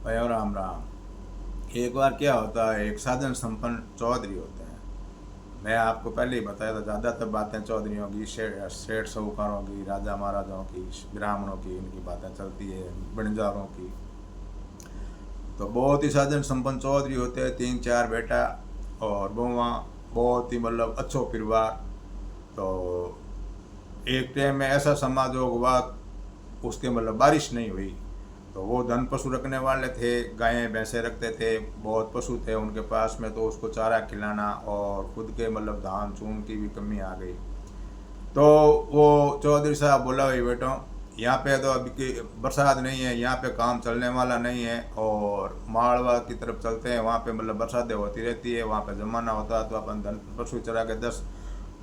भाइयों राम राम। एक बार क्या होता है, एक साधन संपन्न चौधरी होते हैं। मैं आपको पहले ही बताया था, ज़्यादातर बातें चौधरियों की, सेठ साहूकारों की, राजा महाराजाओं की, ब्राह्मणों की, इनकी बातें चलती है, बंजारों की। तो बहुत ही साधन संपन्न चौधरी होते हैं, 3 4 बेटा और बहुआ। बहुत ही मतलब अच्छो परिवार। तो एक टाइम में ऐसा समाजोग हुआ, उसके मतलब बारिश नहीं हुई। तो वो धन पशु रखने वाले थे, गायें भैंसे रखते थे, बहुत पशु थे उनके पास में। तो उसको चारा खिलाना और खुद के मतलब धान चून की भी कमी आ गई। तो वो चौधरी साहब बोला, भाई बेटो, यहाँ पे तो अभी की बरसात नहीं है, यहाँ पे काम चलने वाला नहीं है, और मालवा की तरफ चलते हैं, वहाँ पे मतलब बरसातें होती रहती है, वहाँ पे जमाना होता है। तो अपन धन पशु चरा के 10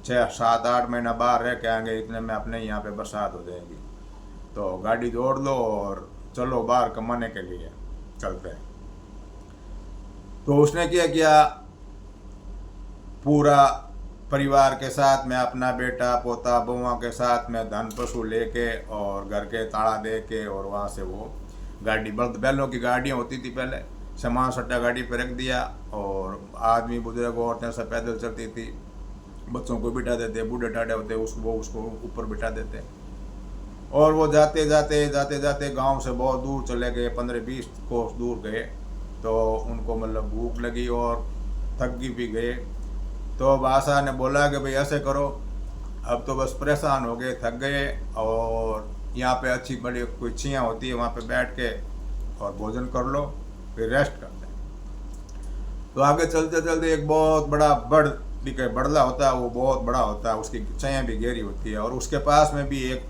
6 7 8 महीना बाहर रह के आएंगे, इतने में अपने यहाँ पे बरसात हो जाएगी। तो गाड़ी जोड़ लो और चलो बाहर कमाने के लिए चलते हैं। तो उसने क्या किया, पूरा परिवार के साथ में, अपना बेटा पोता बहुआ के साथ में, धन पशु लेके और घर के ताला दे के, और वहाँ से वो गाड़ी, बल्द बैलों की गाड़ियाँ होती थी पहले, सामान सट्टा गाड़ी पर रख दिया। और आदमी बुजुर्ग औरतें सब पैदल चलती थी, बच्चों को बिठा देते, बूढ़े टाढ़े होते उसको ऊपर बिठा देते। और वो जाते जाते जाते जाते गांव से बहुत दूर चले गए, 15 20 कोस दूर गए। तो उनको मतलब भूख लगी और थक भी गए। तो बादशाह ने बोला कि भाई ऐसे करो, अब तो बस परेशान हो गए, थक गए, और यहाँ पे अच्छी बड़ी कोई छियाँ होती है, वहाँ पे बैठ के और भोजन कर लो, फिर रेस्ट करते हैं। तो आगे चलते चलते एक बहुत बड़ा बड़ला होता है, वो बहुत बड़ा होता है, उसकी छाया भी गहरी होती है, और उसके पास में भी एक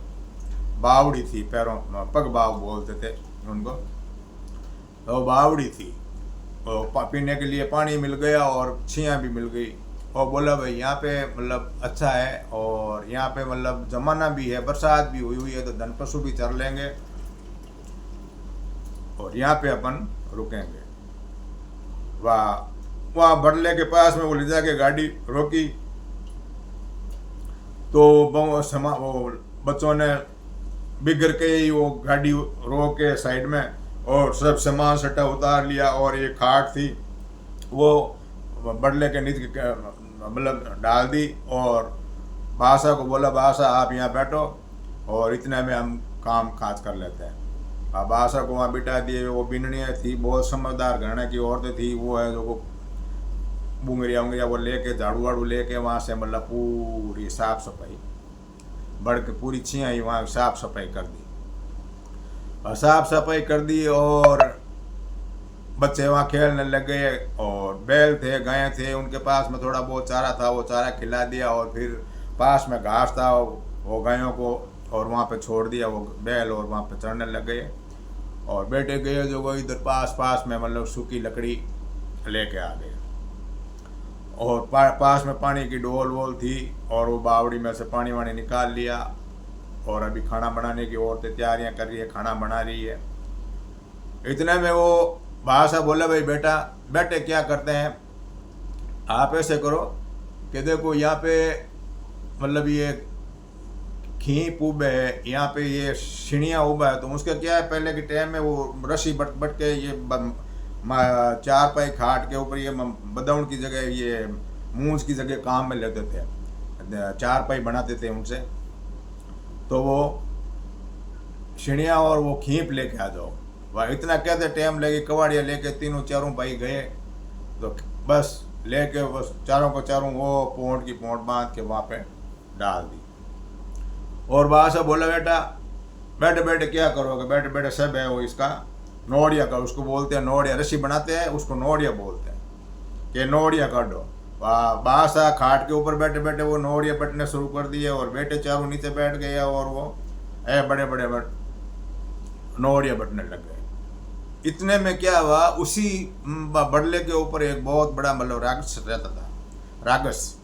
बावड़ी थी, पैरों पग बाव बोलते थे उनको। तो बावड़ी थी, और पीने के लिए पानी मिल गया और छियाँ भी मिल गई। और बोला, भाई यहाँ पे मतलब अच्छा है, और यहाँ पे मतलब जमाना भी है, बरसात भी हुई हुई है, तो धन पशु भी चर लेंगे, और यहाँ पे अपन रुकेंगे। वहाँ वहाँ बड़ले के पास में वो ले जाके गाड़ी रोकी। तो वो बच्चों ने बिगड़ के ही वो गाड़ी रोक के साइड में, और सब सामान सट्टा उतार लिया। और एक खाट थी, वो बड़ले के नीचे मतलब डाल दी, और बादशाह को बोला, बादशाह आप यहाँ बैठो और इतने में हम काम काज कर लेते हैं। अब बादशाह को वहाँ बिठा दिए। वो बिननियाँ थी, बहुत समझदार घराने की औरतें थी, वो है जो वो बुंगरिया उंगरिया वो लेके, झाड़ू वाड़ू लेके वहाँ से मतलब पूरी साफ सफाई, बढ़ के पूरी छियाँ ही वहाँ साफ सफाई कर दी, और साफ सफाई कर दी। और बच्चे वहाँ खेलने लग गए, और बैल थे, गायें थे, उनके पास में थोड़ा बहुत चारा था, वो चारा खिला दिया। और फिर पास में घास था, वो गायों को और वहाँ पे छोड़ दिया, वो बैल, और वहाँ पे चढ़ने लग गए। और बेटे गए जो वो इधर पास पास में मतलब सूखी लकड़ी लेके आ गए, और पास में पानी की डोल वोल थी, और वो बावड़ी में से पानी वानी निकाल लिया। और अभी खाना बनाने की औरतें तैयारियां कर रही है, खाना बना रही है। इतने में वो बादशाह बोला, भाई बेटा बेटे क्या करते हैं, आप ऐसे करो कि देखो यहाँ पे मतलब ये खींप उब है, यहाँ पे ये सीढ़ियाँ उबा है। तो उसका क्या है, पहले के टाइम में वो रस्सी बट बट के ये चार पाई खाट के ऊपर ये बदौन की जगह, ये मूंछ की जगह काम में लेते थे, चार पाई बनाते थे उनसे। तो वो सीढ़ियाँ और वो खींप लेके आ जाओ। वह इतना कहते टाइम लगे, कवाड़िया लेके तीनों चारों भाई गए। तो बस लेके बस चारों को चारों वो पोंट की पोंट बांध के वहाँ पे डाल दी। और बादशाह बोला, बेटा बैठे बैठे क्या करोगे, बैठे बैठे सब है वो इसका नोड़िया का, उसको बोलते हैं नोड़िया, रस्सी बनाते हैं उसको नोड़िया बोलते हैं, कि नोड़िया काटो। बादशाह खाट के ऊपर बैठे बैठे वो नोड़िया पटने शुरू कर दिए, और बेटे चारों नीचे बैठ गए, और वो बड़े बड़े नोड़िया बटने लग गए। इतने में क्या हुआ, उसी बड़ले के ऊपर एक बहुत बड़ा मतलब राक्षस रहता था, राक्षस।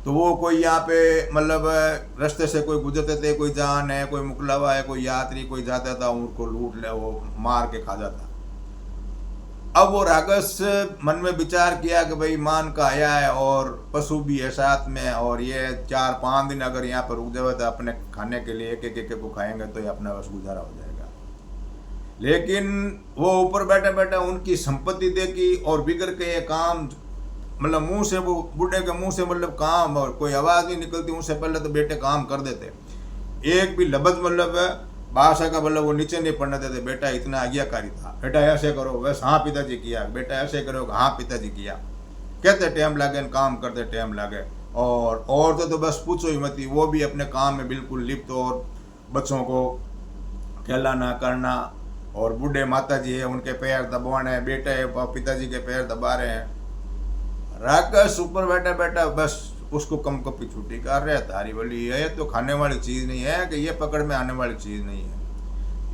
तो वो कोई यहाँ पे मतलब रास्ते से कोई गुजरते थे, कोई जान है, कोई मुकलवा है, कोई यात्री कोई जाता था, उनको लूट ले, वो मार के खा जाता। अब वो राक्षस मन में विचार किया कि भाई मान का आया है और पशु भी है साथ में, और ये 4 5 दिन अगर यहाँ पर रुक जाए तो अपने खाने के लिए एक एक को खाएंगे तो ये अपना बस गुजारा हो जाएगा। लेकिन वो ऊपर बैठे बैठे उनकी संपत्ति देखी और बिगड़ के ये काम, मतलब मुंह से, वो बूढ़े के मुंह से मतलब काम, और कोई आवाज़ नहीं निकलती उनसे पहले तो बेटे काम कर देते। एक भी लफ्ज़ मतलब भाषा का मतलब वो नीचे नहीं पड़ने देते। बेटा इतना आज्ञाकारी था, बेटा ऐसे करो, बस हाँ पिताजी किया, बेटा ऐसे करो, हाँ पिताजी किया, कहते टाइम लगे, काम करते टाइम लगे। और औरतें तो बस पूछो ही मत, वो भी अपने काम में बिल्कुल लिप्त, और बच्चों को खिलाना करना, और बूढ़े माता जी है उनके पैर दबाने, बेटे पिताजी के पैर दबा रहे हैं। राकेश ऊपर बैठा बैठा बस उसको कम कपी छुट्टी कर रहे हैं। तारी बोली ये तो खाने वाली चीज़ नहीं है, कि ये पकड़ में आने वाली चीज़ नहीं है,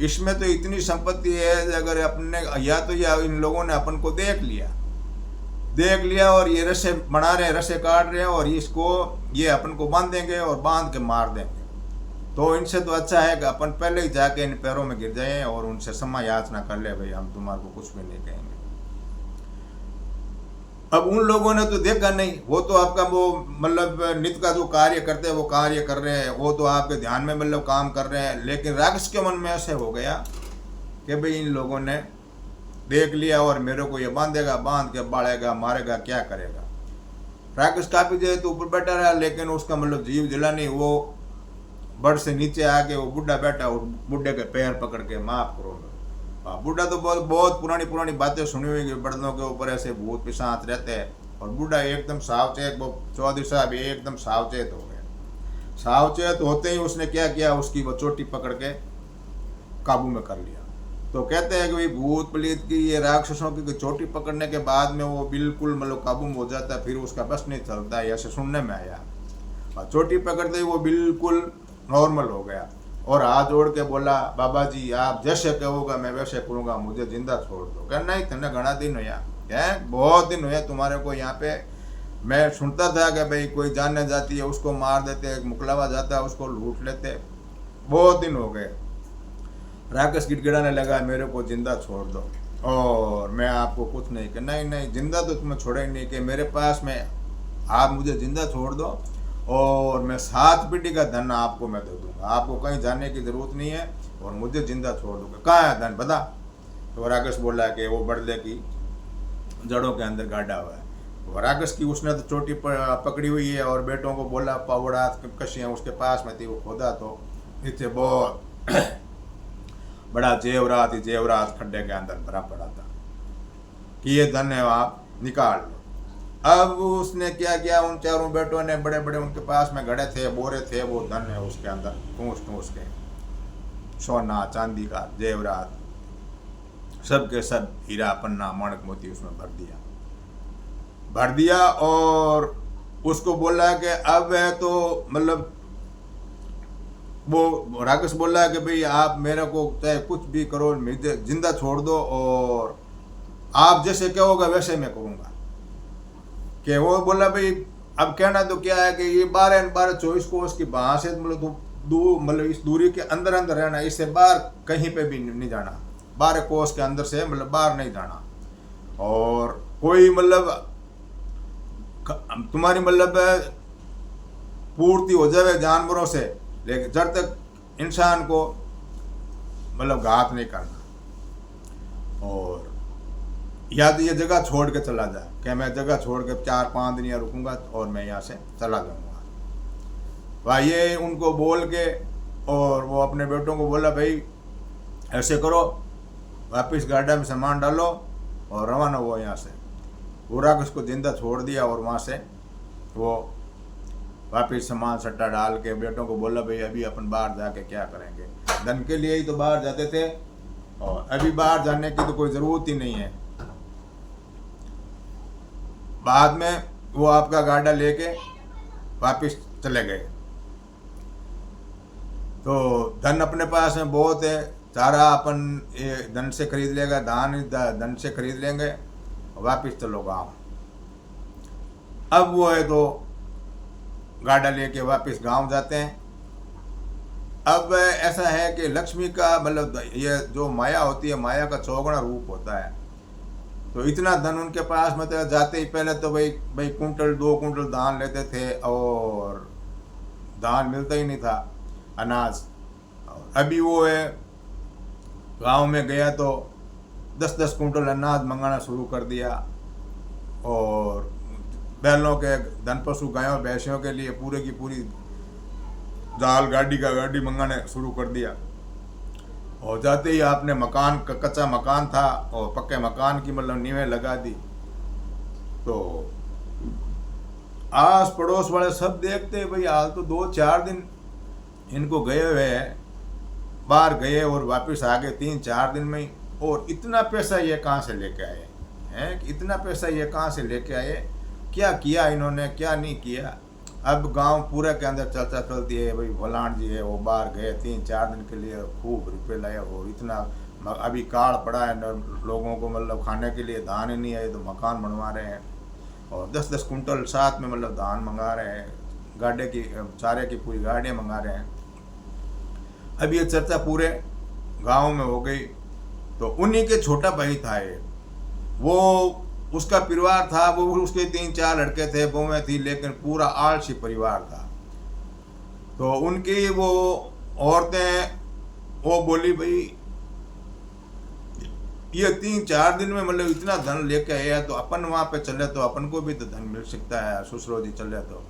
इसमें तो इतनी संपत्ति है, अगर अपने या तो या इन लोगों ने अपन को देख लिया और ये रस्से बना रहे हैं, रस्से काट रहे हैं, और इसको ये अपन को बांध देंगे और बांध के मार देंगे। तो इनसे तो अच्छा है कि अपन पहले ही जाके इन पैरों में गिर जाएं और उनसे क्षमा याचना कर ले, भाई हम तुम्हारे को कुछ भी नहीं कहेंगे। अब उन लोगों ने तो देखा नहीं, वो तो आपका वो मतलब नित्य का जो कार्य करते हैं वो कार्य कर रहे हैं, वो तो आपके ध्यान में मतलब काम कर रहे हैं। लेकिन राक्षस के मन में ऐसे हो गया कि भाई इन लोगों ने देख लिया और मेरे को ये बांधेगा, बांध के बाड़ेगा, मारेगा, क्या करेगा। राक्षस काफी देर तो ऊपर बैठा रहा, लेकिन उसका मतलब जीव जला नहीं। वो बड़ से नीचे आके वो बुढ़ा बैठा और बुढ़े के पैर पकड़ के माफ करो। बुढ़ा तो बहुत पुरानी बातें सुनी हुई कि बड़दों के ऊपर ऐसे भूत पिशाच रहते हैं, और बुढ़ा एकदम सावचेत, वो चौधरी साहब एकदम सावचेत हो गए। सावचेत होते ही उसने क्या किया, उसकी वो चोटी पकड़ के काबू में कर लिया। तो कहते हैं कि भाई भूत प्रेत की, ये राक्षसों की चोटी पकड़ने के बाद में वो बिल्कुल मतलब काबू में हो जाता है, फिर उसका बस नहीं चलता है, ऐसे सुनने में आया। और चोटी पकड़ते ही वो बिल्कुल नॉर्मल हो गया और हाथ जोड़ के बोला, बाबा जी आप जैसे कहोगा मैं वैसे करूँगा, मुझे जिंदा छोड़ दो। कहना नहीं, तुमने घना दिन हुआ है, बहुत दिन हुए तुम्हारे को यहाँ पे। मैं सुनता था कि भाई कोई जानने जाती है उसको मार देते, मुकलावा जाता है उसको लूट लेते, बहुत दिन हो गए। राकेश गिड़गिड़ाने लगा, मेरे को जिंदा छोड़ दो और मैं आपको कुछ नहीं कि नहीं जिंदा तो तुम्हें छोड़ा ही नहीं, कि मेरे पास में आप मुझे जिंदा छोड़ दो और मैं 7 पीढ़ी का धन आपको मैं दे दूंगा, आपको कहीं जाने की जरूरत नहीं है और मुझे जिंदा छोड़ दूंगा। कहाँ है धन बता। तो राकेश बोला कि वो बड़ले की जड़ों के अंदर गाड़ा हुआ है। राकेश की उसने तो चोटी पकड़ी हुई है और बेटों को बोला पावड़ा कशियाँ उसके पास में थी, वो खोदा तो नीचे बहुत बड़ा जेवरात खड्डे के अंदर भरा पड़ा था कि ये धन है आप निकाल लो। अब उसने क्या किया, उन चारों बेटों ने बड़े बड़े उनके पास में घड़े थे, बोरे थे, वो धन है उसके अंदर ठूस के सोना चांदी का जेवरात सब के सब हीरा पन्ना माणक मोती उसमें भर दिया और उसको बोला कि अब है तो मतलब वो राकेश बोला कि भाई आप मेरे को चाहे कुछ भी करो, मुझे जिंदा छोड़ दो और आप जैसे कहोगे वैसे मैं करूँगा। कि वो बोला भाई अब कहना तो क्या है कि ये 12-24 कोस की बाहर से मतलब इस दूरी के अंदर रहना, इससे बाहर कहीं पे भी नहीं जाना, 12 कोस के अंदर से मतलब बाहर नहीं जाना। और कोई मतलब तुम्हारी मतलब पूर्ति हो जाए जानवरों से, लेकिन जब तक इंसान को मतलब घात नहीं करना। और या तो ये जगह छोड़ के चला जाए, कि मैं जगह छोड़ के 4-5 दिन यहाँ रुकूंगा और मैं यहाँ से चला जाऊँगा। भाई ये उनको बोल के और वो अपने बेटों को बोला भाई ऐसे करो, वापस गाड़ी में सामान डालो और रवाना हुआ यहाँ से। पूरा उसको जिंदा छोड़ दिया और वहाँ से वो वापस सामान सट्टा डाल के बेटों को बोला भाई अभी अपन बाहर जाके क्या करेंगे, धन के लिए ही तो बाहर जाते थे और अभी बाहर जाने की तो कोई ज़रूरत ही नहीं है। बाद में वो आपका गाड़ा लेके वापस चले गए। तो धन अपने पास में बहुत है, चारा अपन ये धन से खरीद लेगा, धान धन से खरीद लेंगे, वापस चलो गाँव। अब वो है तो गाड़ा लेके वापस गांव जाते हैं। अब ऐसा है कि लक्ष्मी का मतलब ये जो माया होती है, माया का चौगुना रूप होता है। तो इतना धन उनके पास में तो जाते ही पहले तो भाई 2 कुंटल धान लेते थे और धान मिलता ही नहीं था, अनाज। अभी वो है गांव में गया तो 10-10 कुंटल अनाज मंगाना शुरू कर दिया, और बैलों के धन पशु गायों भैंसियों के लिए पूरे की पूरी दाल गाड़ी का गाड़ी मंगाने शुरू कर दिया। और जाते ही आपने मकान का कच्चा मकान था और पक्के मकान की मतलब नींवें लगा दी। तो आस पड़ोस वाले सब देखते भाई हाल तो 2-4 दिन इनको गए हुए हैं, बाहर गए और वापस आ गए 3-4 दिन में ही, और इतना पैसा ये कहाँ से लेके आए हैं, इतना पैसा ये कहाँ से लेके आए, क्या किया इन्होंने, क्या नहीं किया। अब गांव पूरे के अंदर चर्चा चलती है भाई भोलान जी है वो बाहर गए 3-4 दिन के लिए, खूब रुपये लाया, वो इतना अभी कार्ड पड़ा है लोगों को, मतलब खाने के लिए धान ही नहीं आए तो मकान बनवा रहे हैं, और 10-10 कुंटल साथ में मतलब धान मंगा रहे हैं, गाड़े की चारे की पूरी गाड़ियाँ मंगा रहे हैं। अब ये चर्चा पूरे गांव में हो गई। तो उन्हीं के छोटा भाई था ये, वो उसका परिवार था, वो उसके 3-4 लड़के थे, बहुएं थी, लेकिन पूरा आलसी परिवार था। तो उनकी वो औरतें वो बोली भाई ये 3-4 दिन में मतलब इतना धन लेके आया तो अपन वहां पे चले तो अपन को भी तो धन मिल सकता है, ससुरो जी चले तो,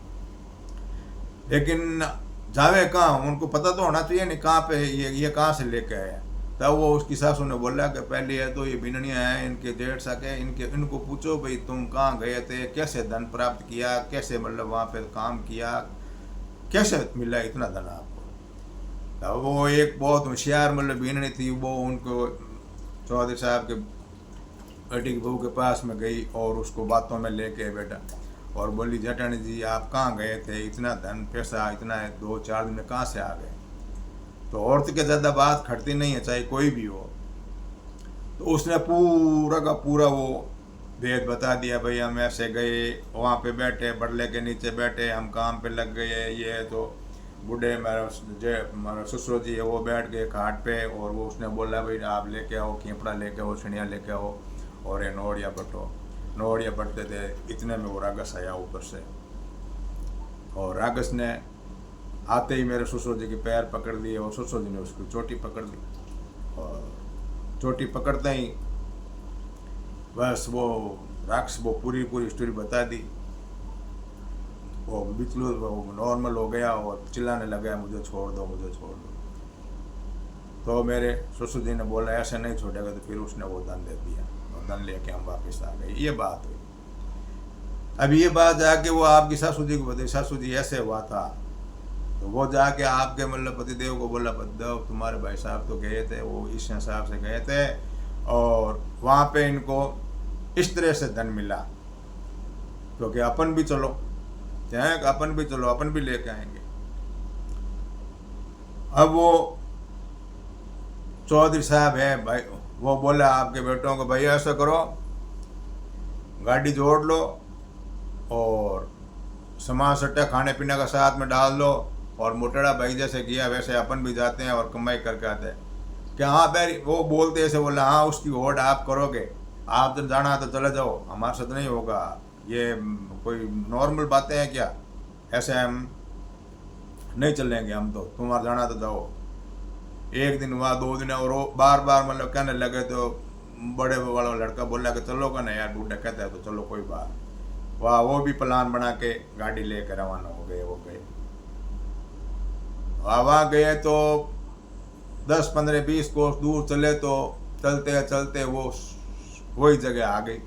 लेकिन जावे कहाँ, उनको पता तो होना चाहिए नहीं कहाँ पे ये कहाँ से लेके आया। तब वो उसकी सासू ने बोला कि पहले है तो ये बिननिया है इनके जेठ सके, इनको पूछो भाई तुम कहाँ गए थे, कैसे धन प्राप्त किया, कैसे मतलब वहाँ पे काम किया, कैसे मिला इतना धन आपको। तब वो एक बहुत होशियार मतलब बिननी थी, वो उनको चौधरी साहब के बेटी की बहू के पास में गई और उसको बातों में लेके बैठा और बोली जेठानी जी आप कहाँ गए थे, इतना धन पैसा इतना 2-4 दिन में कहाँ से आ गए। तो औरत के ज़्यादा बात खटती नहीं है चाहे कोई भी हो। तो उसने पूरा का पूरा वो भेद बता दिया, भाई हम ऐसे गए वहाँ पे बैठे बड़ले के नीचे बैठे, हम काम पे लग गए, ये तो बूढ़े मेरा ससुर जी है वो बैठ गए खाट पे, और वो उसने बोला भाई आप लेके आओ केपड़ा लेके आओ छिड़िया लेके आओ और ये नोड़िया बटो। नोड़िया बटते थे, इतने में वो रागस आया ऊपर से, और रागस ने आते ही मेरे ससुर जी के पैर पकड़ लिए और ससुर जी ने उसकी चोटी पकड़ ली, और चोटी पकड़ते ही बस वो राक्षस वो पूरी स्टोरी बता दी। वो बिचलू नॉर्मल हो गया और चिल्लाने लगा मुझे छोड़ दो मुझे छोड़ दो। तो मेरे ससुर जी ने बोला ऐसे नहीं छोड़ेगा, तो फिर उसने वो धन दे दिया और धन लेके हम वापस आ गए। ये बात हुई। अब ये बात जाके वो आपकी सासू जी को बताई, सासू जी ऐसे हुआ था। तो वो जाके आपके मतलब पतिदेव को बोला, पतिदेव तुम्हारे भाई साहब तो गए थे, वो ईश्वर साहब से गए थे और वहाँ पे इनको इस तरह से धन मिला, क्योंकि अपन भी चलो चाहे अपन भी चलो अपन भी लेके आएंगे। अब वो चौधरी साहब है भाई, वो बोला आपके बेटों को भाई ऐसा करो गाड़ी जोड़ लो और सामान सट्टा खाने पीने का साथ में डाल दो, और मोटेड़ा भाई जैसे किया वैसे अपन भी जाते हैं और कमाई करके आते हैं। क्या हाँ भाई, वो बोलते ऐसे बोला हाँ उसकी होड़ आप करोगे, आप तो जाना तो चले जाओ, हमारे साथ नहीं होगा, ये कोई नॉर्मल बातें हैं क्या, ऐसे हम नहीं चलेंगे, हम तो तुम्हारा जाना तो जाओ। एक दिन हुआ 2 दिन और बार बार मतलब कहने लगे, तो बड़े वाला लड़का बोला कि चलो का ना यार, बूढ़ा कहता है तो चलो कोई बात। वाह, वो भी प्लान बना के गाड़ी लेकर रवाना हो गए। वो गए वहाँ गए तो 10-15-20 कोस दूर चले, तो चलते चलते वो वही जगह आ गई।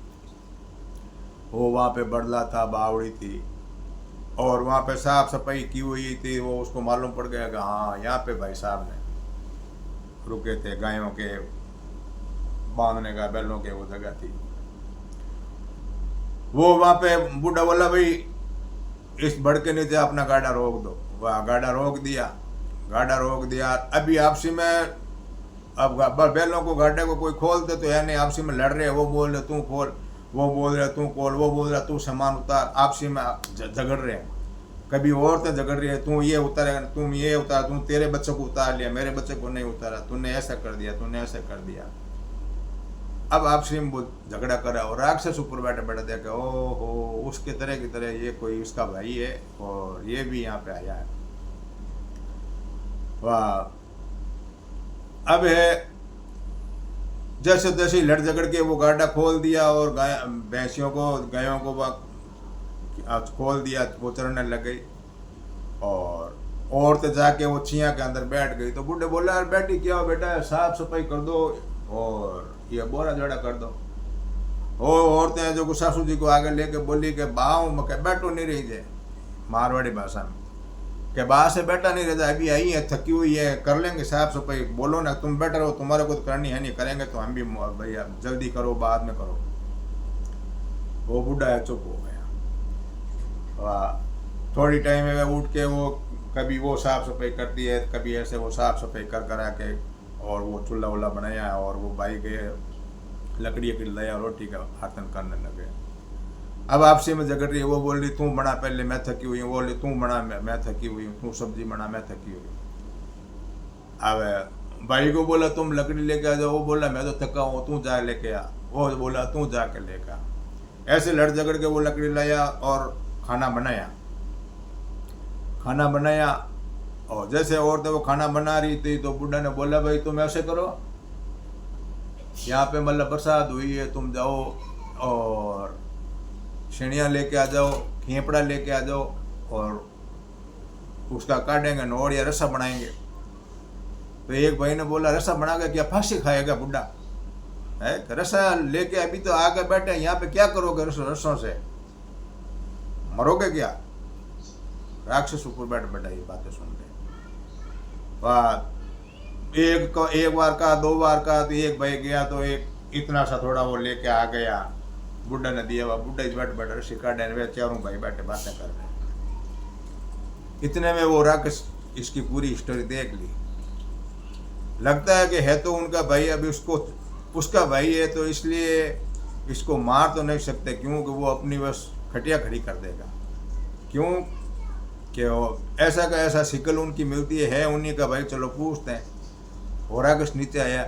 वो वहाँ पे बड़ला था, बावड़ी थी, और वहाँ पे साफ सफाई की हुई थी। वो उसको मालूम पड़ गया कि हाँ यहाँ पे भाई साहब ने रुके थे, गायों के बांधने का बैलों के वो जगह थी। वो वहाँ पे बूढ़ा बोला भाई इस बड़ के नीचे अपना गाड़ा रोक दो। वह गाड़ा रोक दिया। अभी आपसी में अब बैलों को गाड़े को कोई खोलते तो है नहीं, आपसी में लड़ रहे, वो बोल रहे तू खोल, वो बोल रहे तू खोल, वो बोल रहा तू सामान उतार, आपसी में झगड़ रहे हैं। कभी औरतें झगड़ रही है, तू ये उतारे तुम ये उतार, तू तेरे बच्चे को उतार लिया मेरे बच्चे को नहीं उतारा, तूने ऐसा कर दिया तूने ऐसा कर दिया। अब आपसी में झगड़ा करा और राक्षस ऊपर बैठे देखा, ओहो उसके तरह की तरह ये कोई उसका भाई है और ये भी यहाँ पे आया है। वाह। अब है जैसे तैसे ही लड़ झगड़ के वो गाड़ा खोल दिया और गाय भैंसियों को गायों को खोल दिया, वो चरने लग गई। और औरतें जाके वो चियाँ के अंदर बैठ गई। तो बूढ़े बोला, यार बेटी क्या हो बेटा, साफ सफाई कर दो और ये बोरा जोड़ा कर दो। वो औरतें जो सासू जी को आगे लेके बोली कि बाऊ में के बैठो नहीं रही जाए, मारवाड़ी भाषा में, कि बाहर से बैठा नहीं रहता, अभी आई है थकी हुई है, कर लेंगे साफ सफाई, बोलो ना तुम बैठे रहो, तुम्हारे को तो करनी है नहीं, करेंगे तो हम भी भैया जल्दी करो बाद में करो। वो बूढ़ा है चुप हो गया। थोड़ी टाइम में उठ के वो कभी वो साफ सफाई करती है, कभी ऐसे वो साफ सफाई कर करा के और वो चूल्हा वुल्हा बनाया और वो भाई गए लकड़ी की लाया रोटी का हाथन करने लगे। अब आपसे में झगड़ रही है, वो बोल रही तू बना पहले मैं थकी हुई हूँ, बोल रही तू बना मैं थकी हुई हूँ, तू सब्जी बना मैं थकी हुई हूँ। अब भाई को बोला तुम लकड़ी लेके आ जाओ, वो बोला मैं तो थका हूँ तू जा लेके आ, वो बोला तू जा के लेके आ। ऐसे लड़ झगड़ के वो लकड़ी लाया और खाना बनाया। खाना बनाया और जैसे औरतें वो खाना बना रही थी तो बुढ़ा ने बोला भाई तुम ऐसे करो, यहाँ पे मतलब बरसात हुई है, तुम जाओ और छेड़ियाँ लेके आ जाओ, खेपड़ा लेके आ जाओ और उसका काटेंगे नोड़ या रसा बनाएंगे। तो एक भाई ने बोला रसा बना के क्या फांसी खाएगा बुढ़ा है, रसा लेके अभी तो आगे बैठे यहाँ पे क्या करोगे, रसों से मरोगे क्या। राक्षस ऊपर बैठ बैठा ये बातें सुन रहे। एक बार का दो बार का तो एक भाई गया तो एक इतना सा थोड़ा वो लेके आ गया, बुढ़ा ने दिया, बुढ़ा इस बैठ बैठा शिका डैन, चारों भाई बैठे बातें कर रहे। इतने में वो राक्षस इसकी पूरी स्टोरी देख ली। लगता है कि है तो उनका भाई, अभी उसका भाई है तो इसलिए इसको मार तो नहीं सकते, क्योंकि वो अपनी बस खटिया खड़ी कर देगा। क्यों कि ऐसा का ऐसा शिकल उनकी मिलती है उन्हीं का भाई, चलो पूछते हैं। हो राक्षस नीचे आया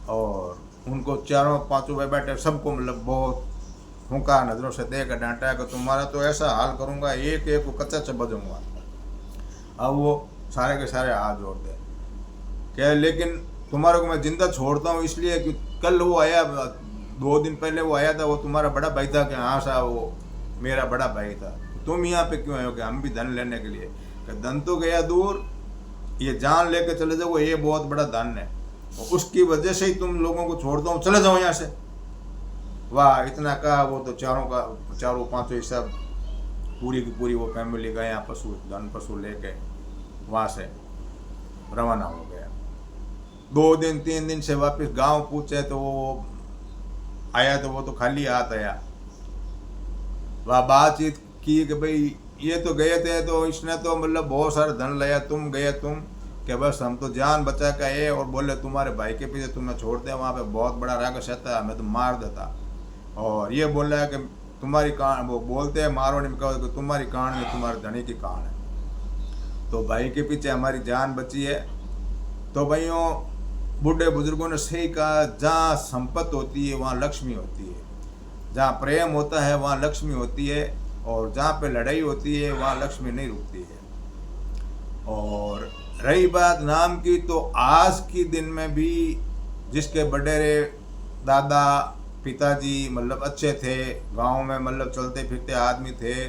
और उनको चारों पांचों भाई बैठे, सबको मतलब बहुत फूंका नजरों से देकर डांटा कि तुम्हारा तो ऐसा हाल करूंगा, एक एक को कच्चा चबा दूंगा। अब वो सारे के सारे हाथ जोड़ते क्या, लेकिन तुम्हारे को मैं जिंदा छोड़ता हूँ इसलिए कि कल वो आया, 2 दिन पहले वो आया था, वो तुम्हारा बड़ा भाई था। कि हाँ साहब वो मेरा बड़ा भाई था। तुम यहाँ पे क्यों आए हो? कि हम भी धन लेने के लिए। कि धन तो गया दूर, ये जान लेके चले जाओ, ये बहुत बड़ा धन है, उसकी वजह से ही तुम लोगों को छोड़ता हूँ, चले जाओ यहाँ से। वाह, इतना कहा वो तो चारों पांचों सब पूरी की पूरी वो फैमिली गए यहाँ धन पशु लेके वहाँ से रवाना हो गया। 2 दिन 3 दिन से वापस गांव पूछे तो वो आया तो वो तो खाली हाथ आया। वह बातचीत की कि भाई ये तो गए थे तो इसने तो मतलब बहुत सारा धन लाया, तुम गए तुम कि बस हम तो जान बचा के आए, और बोले तुम्हारे भाई के पीछे तुम्हें छोड़ते हैं, वहाँ पे बहुत बड़ा राक्षस आता, हमें तो मार देता। और ये बोल रहा है कि तुम्हारी कहानी, वो बोलते हैं मारवाड़ी में कहो कि तुम्हारी कहानी तुम्हारे धनी की कहानी है, तो भाई के पीछे हमारी जान बची है। तो भाइयों, बूढ़े बुजुर्गों ने सही कहा, जहाँ संपत्ति होती है वहाँ लक्ष्मी होती है, जहाँ प्रेम होता है वहाँ लक्ष्मी होती है, और जहाँ पे लड़ाई होती है वहाँ लक्ष्मी नहीं रुकती है। और रही बात नाम की, तो आज की दिन में भी जिसके बडेरे दादा पिताजी मतलब अच्छे थे, गांव में मतलब चलते फिरते आदमी थे,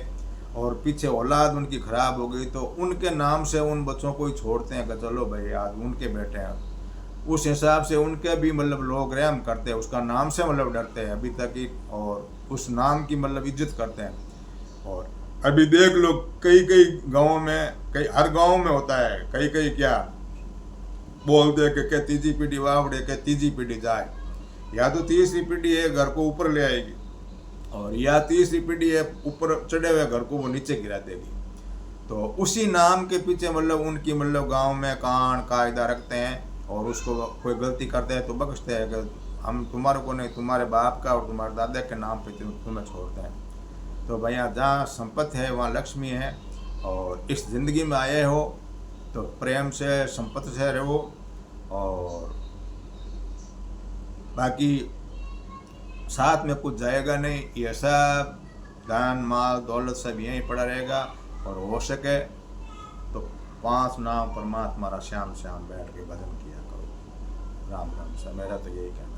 और पीछे औलाद उनकी खराब हो गई, तो उनके नाम से उन बच्चों को ही छोड़ते हैं कि चलो भाई आज उनके बेटे हैं। उस हिसाब से उनके भी मतलब लोग रहम करते हैं, उसका नाम से मतलब डरते हैं अभी तक ही, और उस नाम की मतलब इज्जत करते हैं। और अभी देख लो कई गाँव में, हर गाँव में होता है, कई क्या बोलते हैं कि तीजी पीढ़ी वावड़े के तीजी पीढ़ी जाए, या तो तीसरी पीढ़ी है घर को ऊपर ले आएगी, और या तीसरी पीढ़ी है ऊपर चढ़े हुए घर को वो नीचे गिरा देगी। तो उसी नाम के पीछे मतलब उनकी मतलब गांव में कायदा रखते हैं, और उसको कोई गलती करते हैं तो बख्शते हैं कि हम तुम्हारे को नहीं, तुम्हारे बाप का और तुम्हारे दादा के नाम पे तुम्हें छोड़ते हैं। तो भैया जहाँ संपत्ति है वहाँ लक्ष्मी है, और इस ज़िंदगी में आए हो तो प्रेम से संपत्ति से रहो, और बाकी साथ में कुछ जाएगा नहीं, ये सब धन माल दौलत सब यहीं पड़ा रहेगा। और हो सके तो 5 नाम परमात्मा श्याम श्याम बैठ के भजन किया करो। राम राम से मेरा तो यही कहना।